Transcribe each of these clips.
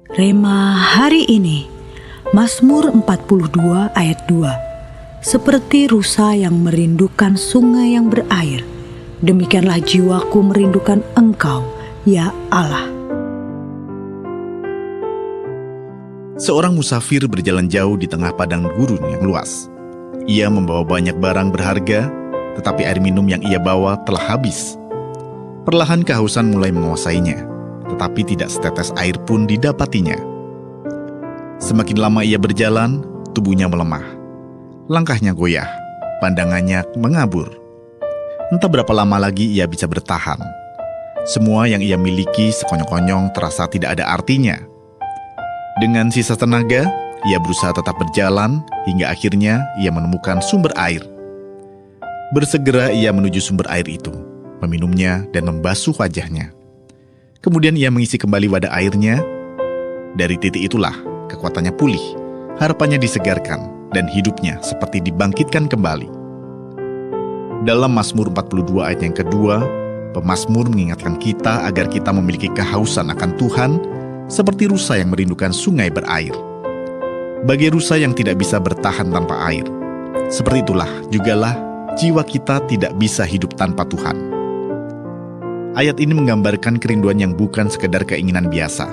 Rema hari ini, Mazmur 42 ayat 2. Seperti rusa yang merindukan sungai yang berair, demikianlah jiwaku merindukan Engkau, ya Allah. Seorang musafir berjalan jauh di tengah padang gurun yang luas. Ia membawa banyak barang berharga, tetapi air minum yang ia bawa telah habis. Perlahan kehausan mulai menguasainya, tetapi tidak setetes air pun didapatinya. Semakin lama ia berjalan, tubuhnya melemah. Langkahnya goyah, pandangannya mengabur. Entah berapa lama lagi ia bisa bertahan. Semua yang ia miliki sekonyong-konyong terasa tidak ada artinya. Dengan sisa tenaga, ia berusaha tetap berjalan hingga akhirnya ia menemukan sumber air. Bersegera ia menuju sumber air itu, meminumnya dan membasuh wajahnya. Kemudian ia mengisi kembali wadah airnya. Dari titik itulah kekuatannya pulih, harapannya disegarkan, dan hidupnya seperti dibangkitkan kembali. Dalam Mazmur 42 ayat yang kedua, pemazmur mengingatkan kita agar kita memiliki kehausan akan Tuhan seperti rusa yang merindukan sungai berair. Bagi rusa yang tidak bisa bertahan tanpa air, seperti itulah jugalah jiwa kita tidak bisa hidup tanpa Tuhan. Ayat ini menggambarkan kerinduan yang bukan sekedar keinginan biasa,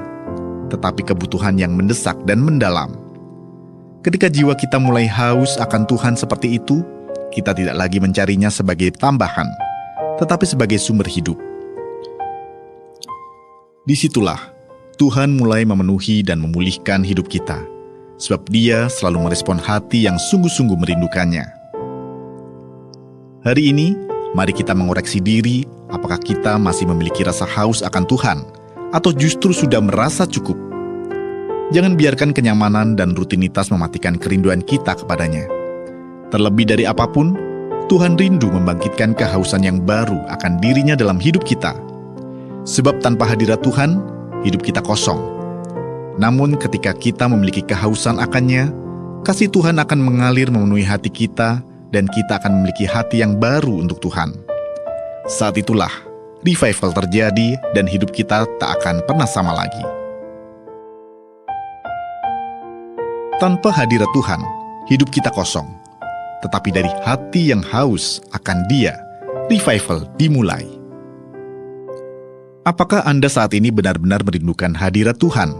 tetapi kebutuhan yang mendesak dan mendalam. Ketika jiwa kita mulai haus akan Tuhan seperti itu, kita tidak lagi mencarinya sebagai tambahan, tetapi sebagai sumber hidup. Disitulah Tuhan mulai memenuhi dan memulihkan hidup kita, sebab Dia selalu merespon hati yang sungguh-sungguh merindukannya. Hari ini, mari kita mengoreksi diri, apakah kita masih memiliki rasa haus akan Tuhan, atau justru sudah merasa cukup. Jangan biarkan kenyamanan dan rutinitas mematikan kerinduan kita kepadanya. Terlebih dari apapun, Tuhan rindu membangkitkan kehausan yang baru akan dirinya dalam hidup kita. Sebab tanpa hadirat Tuhan, hidup kita kosong. Namun ketika kita memiliki kehausan akannya, kasih Tuhan akan mengalir memenuhi hati kita, dan kita akan memiliki hati yang baru untuk Tuhan. Saat itulah revival terjadi dan hidup kita tak akan pernah sama lagi. Tanpa hadirat Tuhan, hidup kita kosong. Tetapi dari hati yang haus akan Dia, revival dimulai. Apakah Anda saat ini benar-benar merindukan hadirat Tuhan?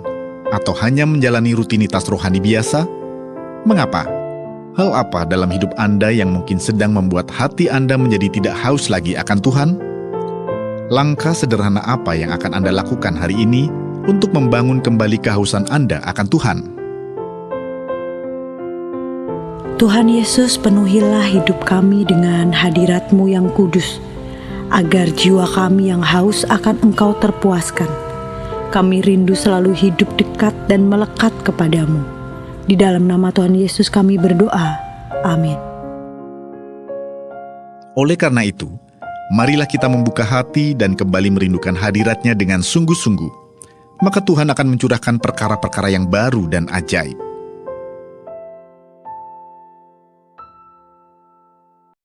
Atau hanya menjalani rutinitas rohani biasa? Mengapa? Hal apa dalam hidup Anda yang mungkin sedang membuat hati Anda menjadi tidak haus lagi akan Tuhan? Langkah sederhana apa yang akan Anda lakukan hari ini untuk membangun kembali kehausan Anda akan Tuhan? Tuhan Yesus, penuhilah hidup kami dengan hadirat-Mu yang kudus, agar jiwa kami yang haus akan Engkau terpuaskan. Kami rindu selalu hidup dekat dan melekat kepadamu. Di dalam nama Tuhan Yesus kami berdoa. Amin. Oleh karena itu, marilah kita membuka hati dan kembali merindukan hadirat-Nya dengan sungguh-sungguh. Maka Tuhan akan mencurahkan perkara-perkara yang baru dan ajaib.